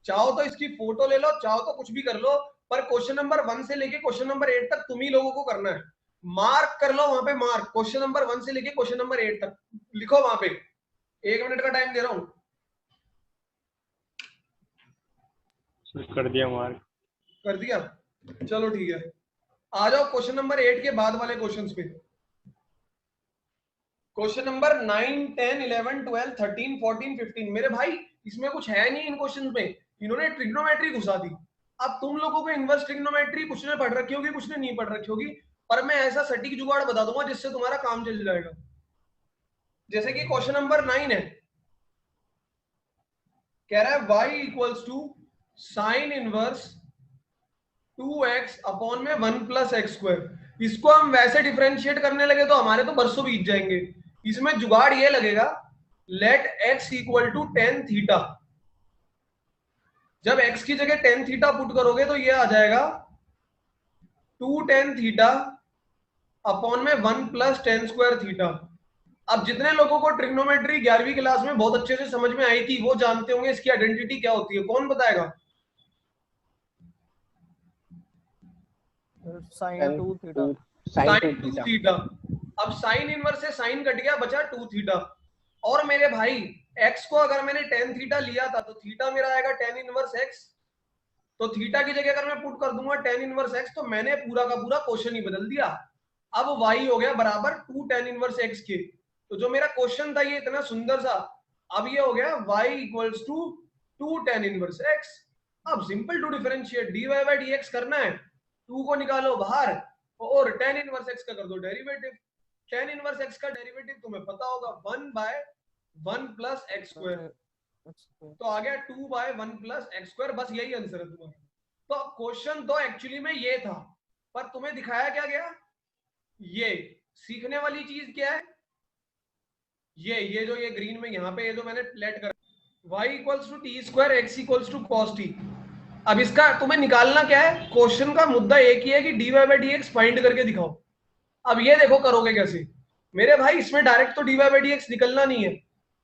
चाहो तो इसकी फोटो ले लो, चाहो तो कुछ भी कर लो, पर क्वेश्चन नंबर 1 से लेके क्वेश्चन नंबर 8 तक तुम ही लोगों को करना है। मार्क कर लो वहां पे, मार्क क्वेश्चन नंबर 1 से लेके क्वेश्चन नंबर 8 तक लिखो वहां पे। 1 मिनट का टाइम दे रहा हूं। कर दिया मार्क। कर दिया, चलो ठीक है। आ जाओ क्वेश्चन नंबर 8 के बाद वाले क्वेश्चंस पे। Question number 9, 10, 11, 12, 13, 14, 15। मेरे भाई इसमें कुछ है नहीं इन क्वेश्चन में, इन्होंने ट्रिग्नोमेट्री घुसा दी। अब तुम लोगों को इनवर्स ट्रिग्नोमेट्री कुछ ने पढ़ रखी होगी, कुछ ने नहीं पढ़ रखी होगी, पर मैं ऐसा सटीक जुगाड़ बता दूंगा जिससे तुम्हारा काम चल जाएगा। जैसे कि क्वेश्चन नंबर 9 है, कह रहा है y = sin inverse 2x upon में 1 + x²। इसको हम वैसे डिफरेंशिएट करने लगे तो हमारे तो बरसों बीत जाएंगे। इसमें जुगाड़ ये लगेगा, लेट x = tan थीटा। जब x की जगह tan थीटा पुट करोगे तो ये आ जाएगा 2 tan थीटा अपॉन में 1 प्लस टेन स्क्वायर थीटा। अब जितने लोगों को ट्रिग्नोमेट्री 11वीं क्लास में बहुत अच्छे से समझ में आई थी वो जानते होंगे इसकी आइडेंटिटी क्या होती है। कौन बताएगा? Sine 2 theta. Sine sine 2 2 theta. अब साइन इनवर्स से साइन कट गया, बचा 2 थीटा। और मेरे भाई एक्स को अगर मैंने टेन थीटा लिया था तो थीटा मेरा आएगा टेन इनवर्स एक्स। तो थीटा की जगह अगर मैं पुट कर दूंगा टेन इनवर्स एक्स तो मैंने पूरा का पूरा क्वेश्चन ही बदल दिया। अब y हो गया बराबर 2 टेन इनवर्स एक्स के। तो जो मेरा क्वेश्चन था ये इतना सुंदर सा, अब ये हो गया y equals to 2 tan inverse x. अब simple to differentiate dy by dx करना है, 2 को निकालो बाहर और टेन इनवर्स एक्स का कर दो डेरिवेटिव। टेन इनवर्स एक्स का डेरिवेटिव तुम्हें पता होगा 1 बाय 1 प्लस एक्स स्क्वायर। तो आ गया 2 बाय 1 प्लस एक्स स्क्वायर। बस यही आंसर है तुम्हारा। तो क्वेश्चन तो एक्चुअली में ये था, पर तुम्हें दिखाया क्या गया? ये सीखने वाली चीज क्या है? ये जो ये ग्रीन में यहाँ पे ये जो मैंने प्लेट कर y equals to T square x equals to cos T. अब इसका तुम्हें निकालना क्या है? क्वेश्चन का मुद्दा एक ही है कि dy बाय dx फाइंड करके दिखाओ। अब ये देखो करोगे कैसे मेरे भाई। इसमें डायरेक्ट तो dy बाय dx निकलना नहीं है,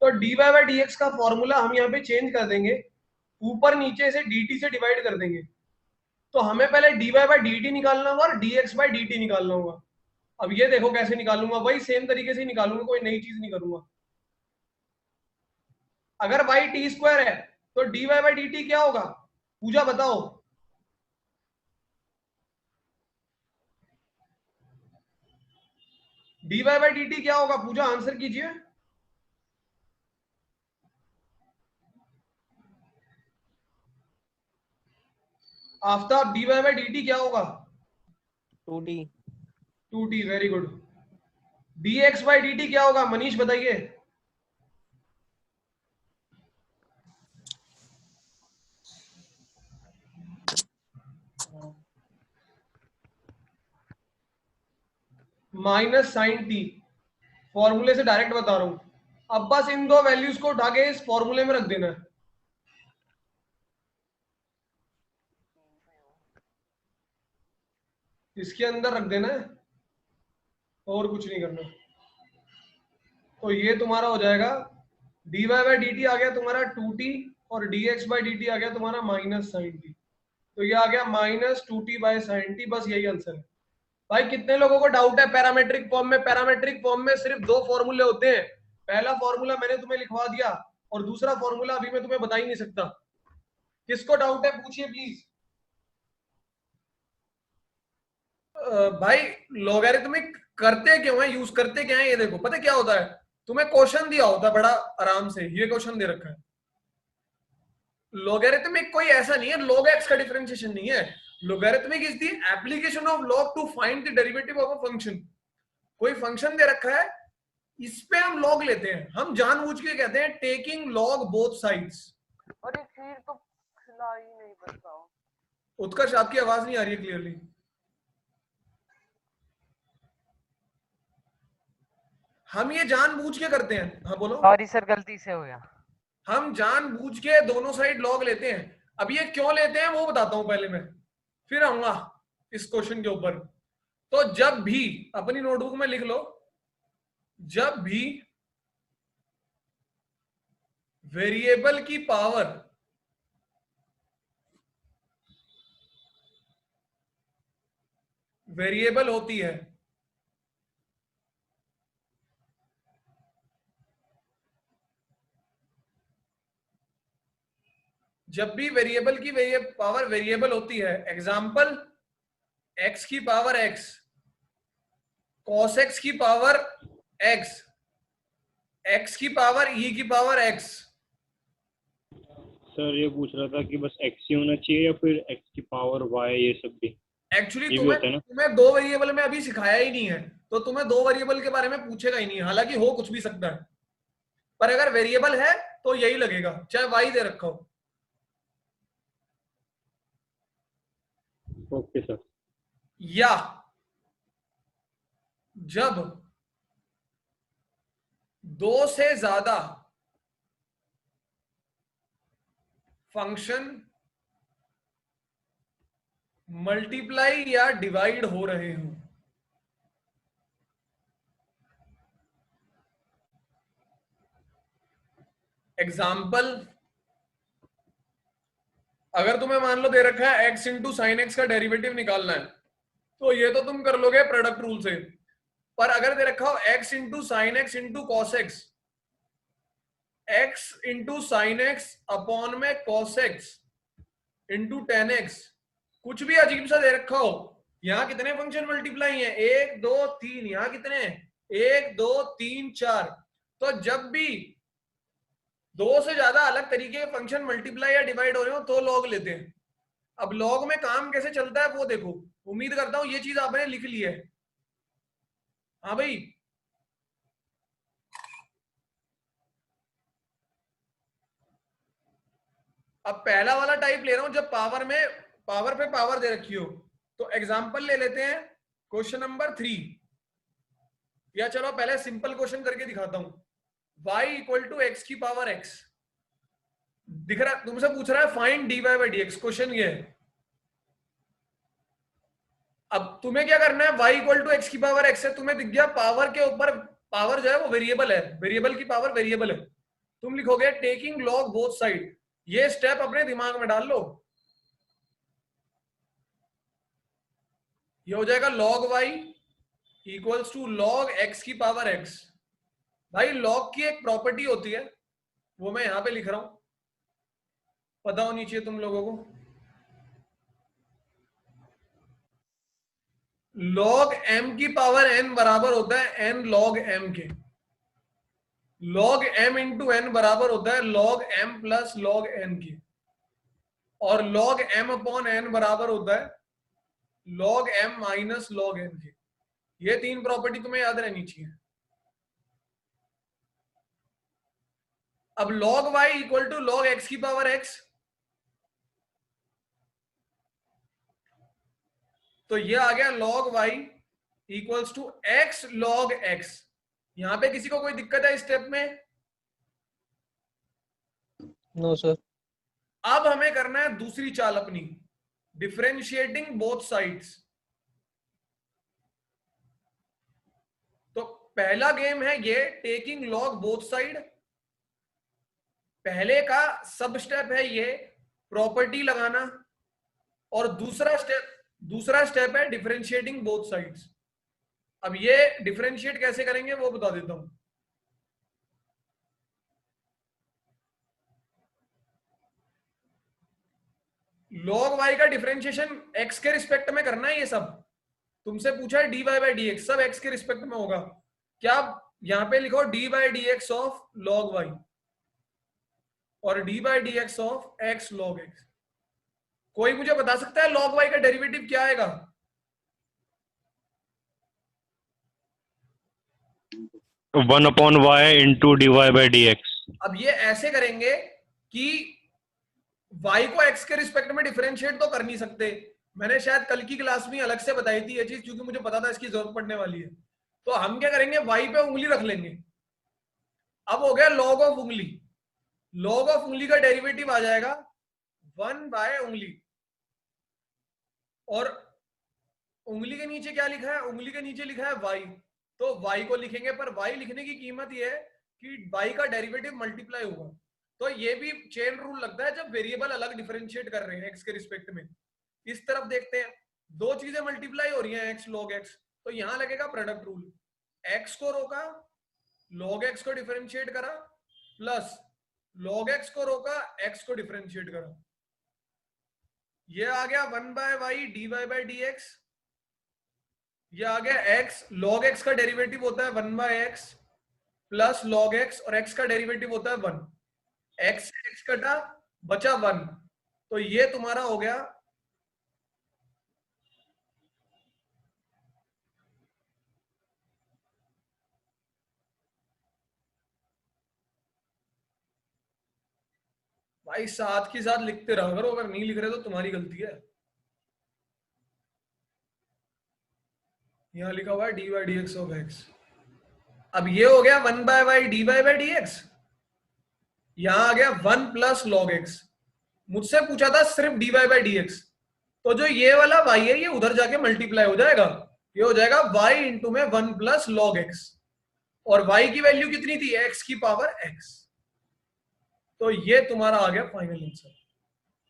तो dy बाय dx का फॉर्मूला हम यहाँ पे चेंज कर देंगे, ऊपर नीचे से dt से डिवाइड कर देंगे। तो हमें पहले dy बाय dt निकालना होगा और dx बाय dt निकालना होगा। अब ये देखो कैसे निकालूंगा, वही सेम तरीके से निकालूंगा, कोई नई चीज नहीं करूंगा। अगर y टी स्क्वायर है तो dy बाय dt क्या होगा? पूजा बताओ। dy बाय dt क्या होगा? पूजा आंसर कीजिए। आफ्ताब dy बाय dt क्या होगा? 2d। 2t। Very good. dx by dt क्या होगा? मनीष बताइए। Minus sine T. फॉर्मूले से डायरेक्ट बता रहा हूं। अब बस इन दो वैल्यूज को उठा के इस फॉर्मूले में रख देना है। इसके अंदर रख देना है और कुछ नहीं करना। तो ये तुम्हारा हो जाएगा dy बाय dt आ गया तुम्हारा 2t और dx बाय dt आ गया तुम्हारा माइनस साइन टी। तो ये आ गया minus 2t by sine T. बस यही आंसर है। भाई कितने लोगों को डाउट है पैरामेट्रिक फॉर्म में? पैरामेट्रिक फॉर्म में सिर्फ दो फॉर्मूले होते हैं। पहला फॉर्मूला मैंने तुम्हें लिखवा दिया और दूसरा फॉर्मूला अभी मैं तुम्हें बता ही नहीं सकता। किसको डाउट है पूछिए प्लीज। भाई लॉगरिथमिक करते क्यों है, यूज करते क्या है? ये देखो पता क्या होता है, तुम्हें क्वेश्चन दिया होता है बड़ा आराम से, ये क्वेश्चन दे रखा है। लॉगरिथमिक कोई ऐसा नहीं है, log x का डिफरेंशिएशन नहीं है। Logarithmic is the application of log to find the derivative of a function. कोई फंक्शन दे रखा है, इस पे हम log लेते हैं। हम जानबूझ के कहते हैं टेकिंग log बोथ साइड्स। अरे फिर तो खिला ही नहीं बनता। उत्कर्ष आपकी आवाज नहीं आ रही है क्लियरली। हम ये जानबूझ के करते हैं। हाँ बोलो। सॉरी सर, गलती से हो गया। हम जानबूझ के दोनों साइड log लेते हैं। अब ये क्यों लेते हैं वो बताता हूं पहले मैं, फिर आऊंगा इस क्वेश्चन के ऊपर। तो जब भी अपनी नोटबुक में लिख लो, जब भी वेरिएबल की पावर वेरिएबल होती है, जब भी वेरिएबल की पावर वेरिएबल होती है, एग्जाम्पल x की पावर x, cos x की पावर x, x की पावर e की पावर x। सर ये पूछ रहा था कि बस x ही होना चाहिए या फिर x की पावर y ये सब भी? एक्चुअली ये भी होता है ना? तुम्हें दो वेरिएबल में अभी सिखाया ही नहीं है, तो तुम्हें दो वेरिएबल के बारे में पूछेगा ही नहीं। हालांकि हो कुछ भी सकता है, पर अगर वेरिएबल है तो यही लगेगा, चाहे y दे रखा हो। Okay sir. या जब दो से ज्यादा फंक्शन मल्टीप्लाई या डिवाइड हो रहे हो, एग्जाम्पल, अगर तुम्हें मान लो दे रखा है x इंटू साइन एक्स का डेरिवेटिव निकालना है, तो ये तो तुम कर लोगे प्रोडक्ट रूल से। पर अगर दे रखा हो x into sine x into cos x, x into sine x upon में cos x into tan x, कुछ भी अजीब सा दे रखा हो, यहाँ कितने फंक्शन मल्टीप्लाई हैं, 1 2 3, यहाँ कितने हैं 1 2 3 4। तो जब भी दो से ज्यादा अलग तरीके के फंक्शन मल्टीप्लाई या डिवाइड हो रहे हो तो लॉग लेते हैं। अब लॉग में काम कैसे चलता है वो देखो, उम्मीद करता हूं ये चीज आपने लिख ली है। हाँ भाई, अब पहला वाला टाइप ले रहा हूं जब पावर पे पावर दे रखी हो। तो एग्जांपल ले लेते हैं क्वेश्चन नंबर 3, या चलो पहले सिंपल क्वेश्चन करके दिखाता हूं। y इक्वल टू एक्स की पावर x दिख रहा, तुमसे पूछ रहा है find dy by d x, question ये है। अब तुम्हें क्या करना है, y इक्वल टू एक्स की पावर x है, तुम्हें दिख गया पावर के ऊपर, पावर जो है वो वेरिएबल है, वेरिएबल की पावर वेरिएबल है, तुम लिखोगे टेकिंग लॉग बोथ साइड। ये स्टेप अपने दिमाग में डाल लो, ये हो जाएगा log y इक्वल्स टू log x की पावर x। भाई लॉग की एक प्रॉपर्टी होती है, वो मैं यहां पे लिख रहा हूं, पता होनी चाहिए तुम लोगों को। log m की पावर n बराबर होता है n log m के। log m इंटू n बराबर होता है log m plus log n के, और log m अपॉन n बराबर होता है log m minus log n के। ये तीन प्रॉपर्टी तुम्हें याद रहनी चाहिए। अब log y equal to log x की पावर x, तो ये आ गया log y equals to x log x। यहां पे किसी को कोई दिक्कत है इस स्टेप में? No sir. अब हमें करना है दूसरी चाल अपनी, डिफरेंशिएटिंग बोथ साइड्स। तो पहला गेम है ये टेकिंग लॉग बोथ साइड। पहले का सब स्टेप है ये प्रॉपर्टी लगाना, और दूसरा स्टेप है डिफरेंशिएटिंग बोथ साइड्स। अब ये डिफरेंशिएट कैसे करेंगे वो बता देता हूं। log y का डिफरेंशिएशन x के रिस्पेक्ट में करना है। ये सब तुमसे पूछा है dy बाई डी एक्स, सब x के रिस्पेक्ट में होगा। क्या यहां पे लिखो dy by d x of log y और dy by d x of x log x। कोई मुझे बता सकता है log y का डेरिवेटिव क्या आएगा? One upon y into d y by d x. अब ये ऐसे करेंगे कि y को x के रिस्पेक्ट में डिफरेंशिएट तो कर नहीं सकते, मैंने शायद कल की क्लास में अलग से बताई थी ये चीज, क्योंकि मुझे पता था इसकी जरूरत पड़ने वाली है। तो हम क्या करेंगे, y पे उंगली रख लेंगे। अब हो गया log ऑफ उंगली, log ऑफ उंगली का डेरिवेटिव आ जाएगा 1 बाय उंगली, और उंगली के नीचे क्या लिखा है, उंगली के नीचे लिखा है y, तो y को लिखेंगे, पर y लिखने की कीमत ये है कि y का डेरिवेटिव मल्टीप्लाई होगा। तो ये भी चेन रूल लगता है जब वेरिएबल अलग डिफरेंशिएट कर रहे हैं x के रिस्पेक्ट में। इस तरफ देखते हैं, दो चीजें मल्टीप्लाई हो रही हैं x log x, तो यहां लगेगा प्रोडक्ट रूल। x को रोका, log x को डिफरेंशिएट करा, प्लस log x को रोका, x को डिफरेंशिएट करा। ये आ गया 1 by y d y by d x. ये आ गया x, log x का डेरिवेटिव होता है 1 by x plus log x, और x का डेरिवेटिव होता है 1। x से x कटा, बचा 1, तो ये तुम्हारा हो गया भाई। साथ के साथ लिखते रहो करो, अगर नहीं लिख रहे तो तुम्हारी गलती है। यहां लिखा हुआ है d y d x of x. अब ये हो गया 1 by y d y by d x, यहां आ गया 1 प्लस log x। मुझसे पूछा था सिर्फ dy बाई डी एक्स, तो जो ये वाला y है ये उधर जाके मल्टीप्लाई हो जाएगा, ये हो जाएगा y इंटू में 1 प्लस log x, और y की वैल्यू कितनी थी, x की पावर x। तो ये तुम्हारा आ गया फाइनल आंसर।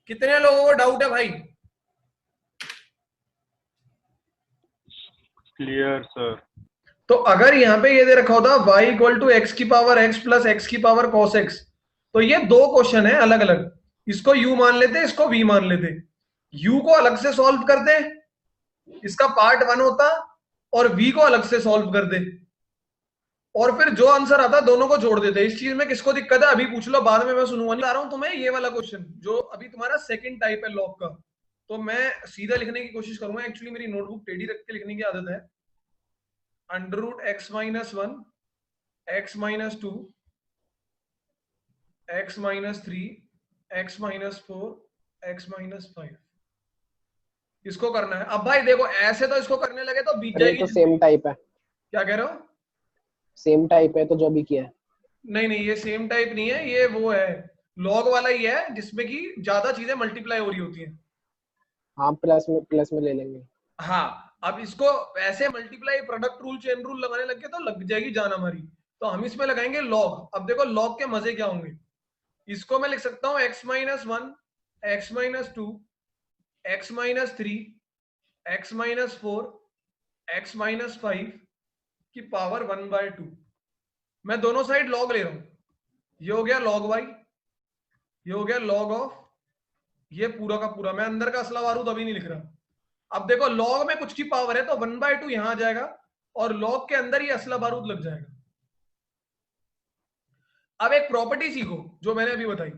कितने लोगों को डाउट है भाई? Clear sir. तो अगर यहाँ पे ये दे रखा होता y इक्वल टू एक्स की पावर x प्लस एक्स की पावर cos x, तो ये दो क्वेश्चन है अलग अलग, इसको u मान लेते, इसको v मान लेते, u को अलग से सॉल्व करते, इसका पार्ट 1 होता, और v को अलग से सॉल्व कर दे, और फिर जो आंसर आता दोनों को जोड़ देते। इस चीज में किसको दिक्कत है अभी पूछ लो, बाद में मैं सुनूंगा। नहीं, बता रहा हूं तुम्हें ये वाला क्वेश्चन जो अभी तुम्हारा सेकंड टाइप है लॉग का, तो मैं सीधा लिखने की कोशिश करूंगा। एक्चुअली मेरी नोटबुक टेढ़ी रख के लिखने की आदत है। Under root x minus 1 x minus 2 x minus 3 x minus 4 x minus 5, इसको करना है। अब भाई देखो ऐसे तो इसको करने लगे तो बीत अरे जाएगी। तो सेम टाइप है, क्या कह रहे हो? सेम टाइप है तो जो भी किया है। नहीं नहीं, ये सेम टाइप नहीं है, ये वो है लॉग वाला ही है जिसमें कि ज्यादा चीजें मल्टीप्लाई हो रही होती हैं। हाँ प्लस में ले लेंगे। हाँ, अब इसको ऐसे multiply product rule chain rule लगाने लग के तो लग जाएगी जान हमारी, तो हम इसमें लगाएंगे लॉग। अब देखो लॉग के मजे क्या होंगे। इसको मैं लिख सकता हूँ x minus 1 x minus 2 x minus 3 x minus 4 x minus 5 की पावर 1/2। मैं दोनों साइड लॉग ले रहा हूं, ये हो गया लॉग y, ये हो गया लॉग ऑफ ये पूरा का पूरा। मैं अंदर का असला बारूद अभी नहीं लिख रहा। अब देखो लॉग में कुछ की पावर है तो 1/2 यहां आ जाएगा, और लॉग के अंदर ये असला बारूद लग जाएगा। अब एक प्रॉपर्टी सीखो जो मैंने अभी बताई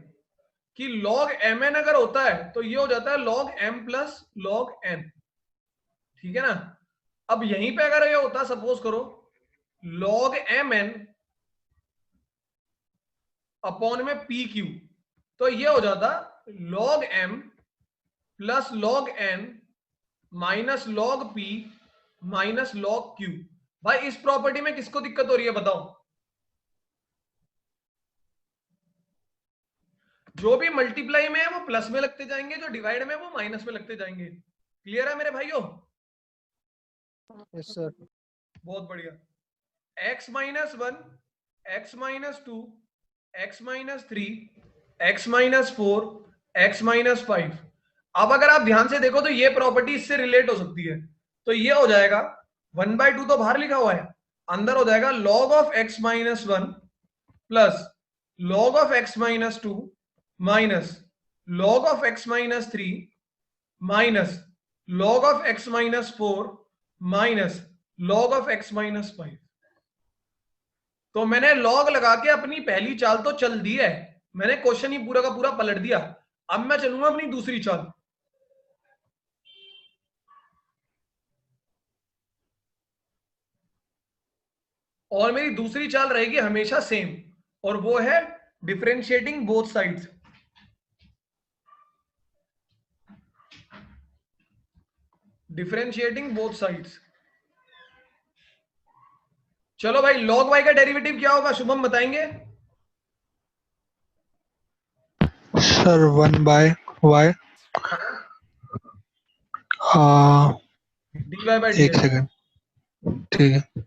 कि log mn अगर होता है तो ये हो जाता है log m plus log n, ठीक है ना। अब यहीं पे अगर ये होता, सपोज करो log mn अपॉन में pq, तो ये हो जाता log m plus log n minus log p minus log q। भाई इस प्रॉपर्टी में किसको दिक्कत हो रही है बताओ? जो भी मल्टीप्लाई में है वो प्लस में लगते जाएंगे, जो डिवाइड में है वो माइनस में लगते जाएंगे। क्लियर है मेरे भाइयों? Yes sir. बहुत बढ़िया। x minus 1 x minus 2 x minus 3 x minus 4 x minus 5। अब अगर आप ध्यान से देखो तो ये प्रॉपर्टी इससे रिलेट हो सकती है, तो ये हो जाएगा 1/2 तो बाहर लिखा हुआ है, अंदर हो जाएगा log of x minus 1 plus log of x minus 2 minus log of x minus 3 minus log of x minus 4 minus log of x minus 5। तो मैंने log लगा के अपनी पहली चाल तो चल दी है, मैंने क्वेश्चन ही पूरा का पूरा पलट दिया। अब मैं चलूंगा अपनी दूसरी चाल। और मेरी दूसरी चाल रहेगी हमेशा सेम, और वो है differentiating both sides. Differentiating both sides. चलो भाई log y का डेरिवेटिव क्या होगा शुभम बताएंगे? Sir 1/y dy/dx। एक सेकंड, ठीक है।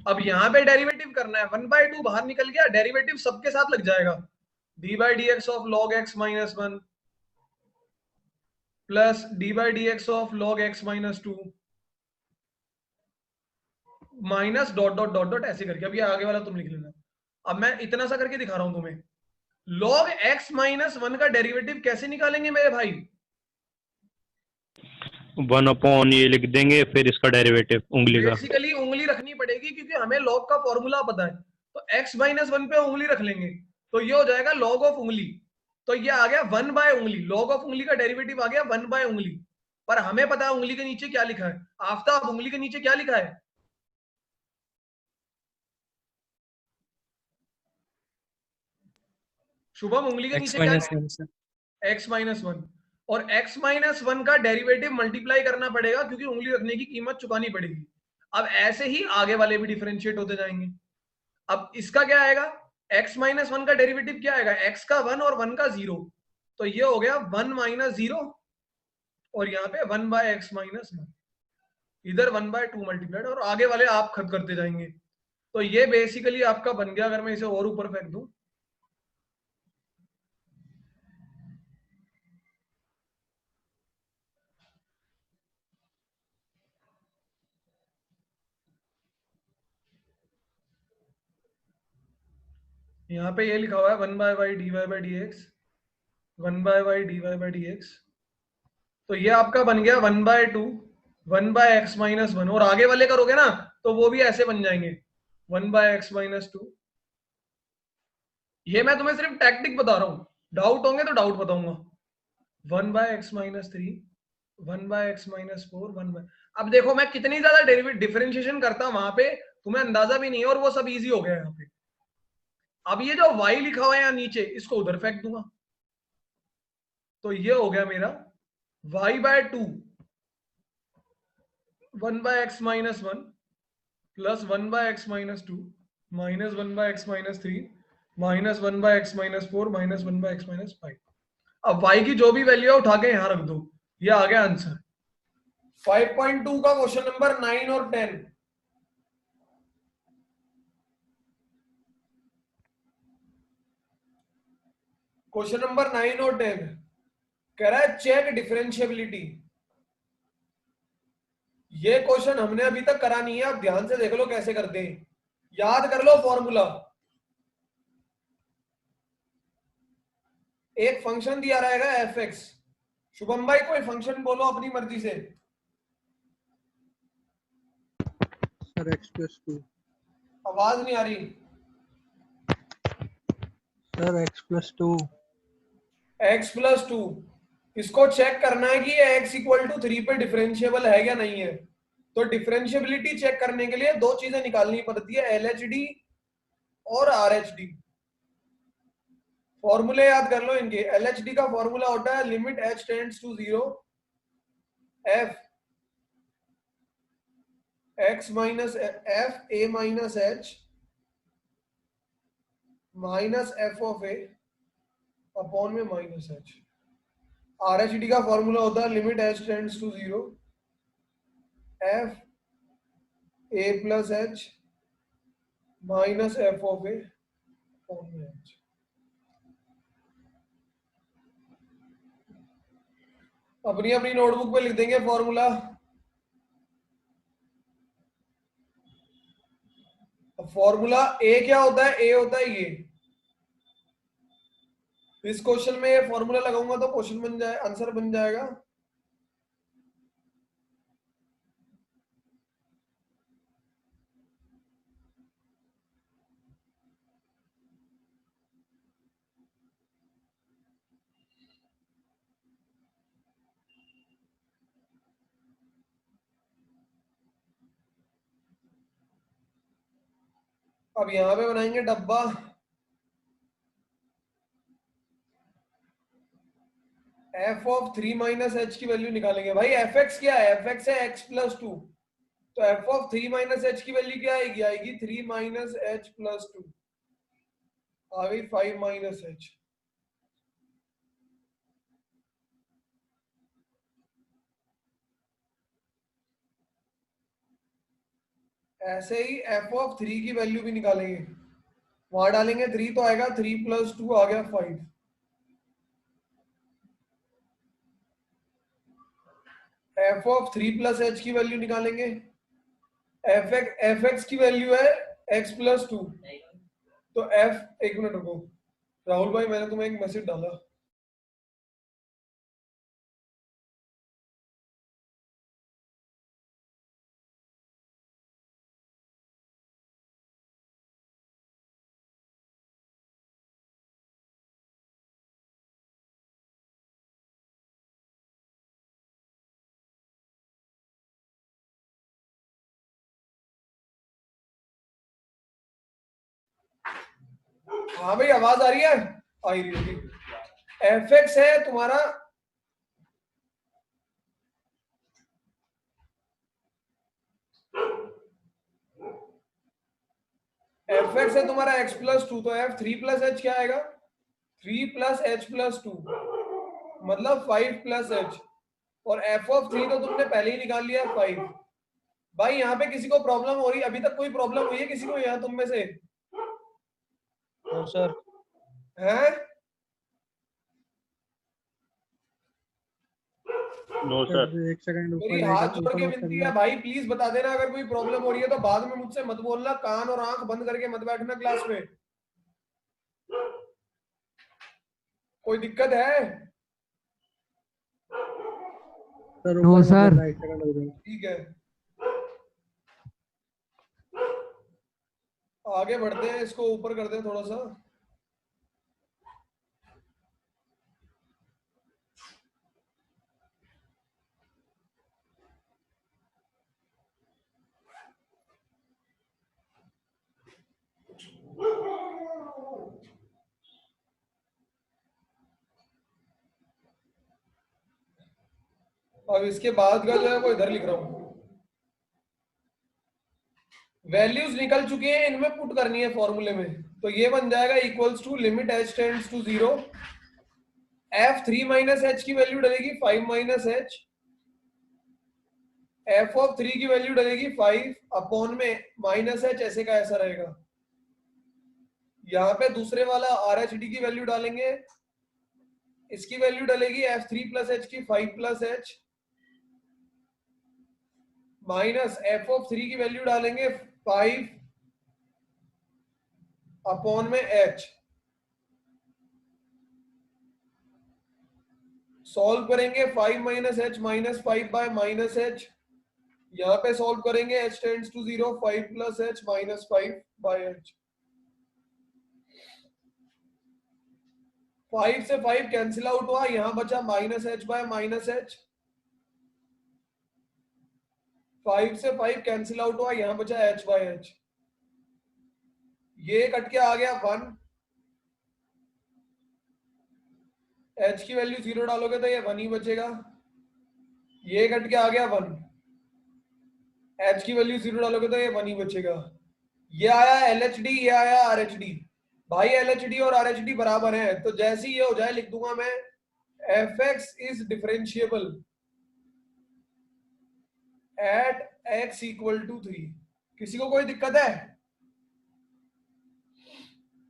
अब यहां पे डेरिवेटिव करना है, 1/2 बाहर निकल गया, डेरिवेटिव सबके साथ लग जाएगा। dy/dx of log x minus 1 plus dy/dx of log x minus 2 minus dot dot dot dot ऐसे करके। अब ये आगे वाला तुम लिख लेना। अब मैं इतना सा करके दिखा रहा हूं तुम्हें। log x माइनस 1 का डेरिवेटिव कैसे निकालेंगे मेरे भाई? 1/, ये लिख देंगे, फिर इसका डेरिवेटिव उंगली का। बेसिकली उंगली रखनी पड़ेगी क्योंकि हमें log का फॉर्मूला पता है, तो x माइनस 1 पे उंगली रख लेंगे, तो ये हो जाएगा log ऑफ उंगली। तो ये आ गया 1/उंगली, log ऑफ उंगली का डेरिवेटिव आ गया 1/उंगली। पर हमें पता है उंगली के नीचे क्या लिखा है। आफ्ताब उंगली के नीचे क्या लिखा है? शुभम उंगली के नीचे क्या लिखा है? x minus 1। और x माइनस 1 का डेरिवेटिव मल्टीप्लाई करना पड़ेगा क्योंकि उंगली रखने की कीमत चुकानी पड़ेगी। अब ऐसे ही आगे वाले भी डिफरेंशिएट होते जाएंगे। अब इसका क्या आएगा? x माइनस 1 का डेरिवेटिव क्या आएगा? x का 1 और 1 का 0, तो ये हो गया 1 माइनस 0, और यहाँ पे 1/x माइनस 1, इधर 1/2 मल्टीप्लाइड, और आगे वाले आप खत्म करते जाएंगे। तो ये बेसिकली आपका बन गया। अगर मैं इसे और ऊपर फेंक दूं यहाँ पे ये लिखा हुआ है 1/y dy/dx 1/y dy/dx, तो ये आपका बन गया 1/2 1/x - 1, और आगे वाले करोगे ना तो वो भी ऐसे बन जाएंगे 1/x - 2। ये मैं तुम्हें सिर्फ टैक्टिक बता रहा हूँ, डाउट होंगे तो डाउट बताऊंगा। 1/x - 3 1/x - 4 अब देखो मैं कितनी ज्यादा डिफरेंशिएशन करता हूं वहां पे, तुम्हें अंदाजा भी नहीं है, और वो सब इजी हो गया यहाँ पे। अब ये जो y लिखा हुआ है यहाँ नीचे, इसको उधर फेंक दूंगा, तो ये हो गया मेरा y/2 1/x - 1 plus 1/x - 2 minus 1/x - 3 minus 1/x - 4 minus 1/x - 5। अब y की जो भी वैल्यू है उठा के यहां रख दो, ये आ गया आंसर। 5.2 का क्वेश्चन नंबर 9 और 10। क्वेश्चन नंबर 9 और 10 कह रहा है चेक डिफरेंशिएबिलिटी। ये क्वेश्चन हमने अभी तक करा नहीं है, आप ध्यान से देख लो कैसे करते हैं, याद कर लो फॉर्मूला। एक फंक्शन दिया रहेगा f(x). शुभम भाई कोई फंक्शन बोलो अपनी मर्जी से। Sir x+2। आवाज नहीं आ रही सर x+2। x+2, इसको चेक करना है कि ये x = 3 पे डिफरेंशिएबल है या नहीं है। तो डिफरेंशिएबिलिटी चेक करने के लिए दो चीजें निकालनी पड़ती है, LHD और RHD। फॉर्मूले याद कर लो इनके। LHD का फॉर्मूला होता है limit h tends to 0 f x minus f a minus h minus f of a upon में माइनस h। RHD का फॉर्मूला होता है limit h tends to 0 f a plus h minus f of a upon में h। अपनी अपनी notebook पे लिख देंगे फॉर्मूला। फॉर्मूला ए क्या होता है, ए होता है ये। इस क्वेश्चन में ये फॉर्मूला लगाऊंगा तो क्वेश्चन बन जाए, आंसर बन जाएगा अब यहां पे बनाएंगे डब्बा। f ऑफ 3 माइनस h की वैल्यू निकालेंगे। भाई fx क्या है, fx है x+2, तो f ऑफ 3 माइनस h की वैल्यू क्या आएगी, आएगी 3 माइनस h+2, आ गई 5 माइनस h। ऐसे ही f ऑफ 3 की वैल्यू भी निकालेंगे, वहां डालेंगे 3 तो आएगा 3 + 2 आ गया 5। f ऑफ 3 प्लस h की वैल्यू निकालेंगे। fx की वैल्यू है x+2, तो f, एक मिनट रुको राहुल भाई, मैंने तुम्हें एक मैसेज डाला। हाँ भाई आवाज आ रही है, आ रही होगी। fx है तुम्हारा fx है तुम्हारा x+2, तो f 3 + h क्या आएगा, 3 + h+2 मतलब 5 + h, और f ऑफ 3 तो तुमने पहले ही निकाल लिया 5। भाई यहाँ पे किसी को प्रॉब्लम हो रही है, अभी तक कोई प्रॉब्लम हुई है किसी को यहाँ तुम में से? No sir. हैं? No sir. एक सेकंड मेरी हाथ जोड़ के विनती है भाई, प्लीज बता देना अगर कोई प्रॉब्लम हो रही है, तो बाद में मुझसे मत बोलना, कान और आंख बंद करके मत बैठना क्लास में। कोई दिक्कत है? No sir. ठीक है, आगे बढ़ते हैं, इसको ऊपर करते हैं थोड़ा सा। अब इसके बाद का जो है वो इधर लिख रहा हूं। वैल्यूज निकल चुकी हैं, इनमें पुट करनी है फॉर्मूले में। तो ये बन जाएगा equals to limit h tends to 0, f3 minus h की वैल्यू डलेगी 5 माइनस h, f ऑफ 3 की वैल्यू डलेगी 5 अपॉन में माइनस h, ऐसे का ऐसा रहेगा। यहाँ पे दूसरे वाला RHD की वैल्यू डालेंगे, इसकी वैल्यू डलेगी f3 प्लस h की 5 plus h, minus f of 3 की वैल्यू डालेंगे 5 अपॉन में h। सॉल्व करेंगे 5 minus h minus 5 by minus h, यहाँ पे सॉल्व करेंगे h tends to 0, 5 plus h minus 5 by h। 5 से 5 कैंसिल आउट हुआ, यहां बचा minus h by minus h। 5 से 5 कैंसिल आउट हुआ, यहां बचा h बाय h। ये कट के आ गया 1, h की वैल्यू 0 डालोगे तो ये 1 ही बचेगा। ये कट के आ गया 1, h की वैल्यू 0 डालोगे तो ये 1 ही बचेगा। ये आया LHD, ये आया RHD। भाई LHD और RHD बराबर है, तो जैसे ही ये हो जाए लिख दूंगा मैं fx is differentiable at x equal to 3। किसी को कोई दिक्कत है?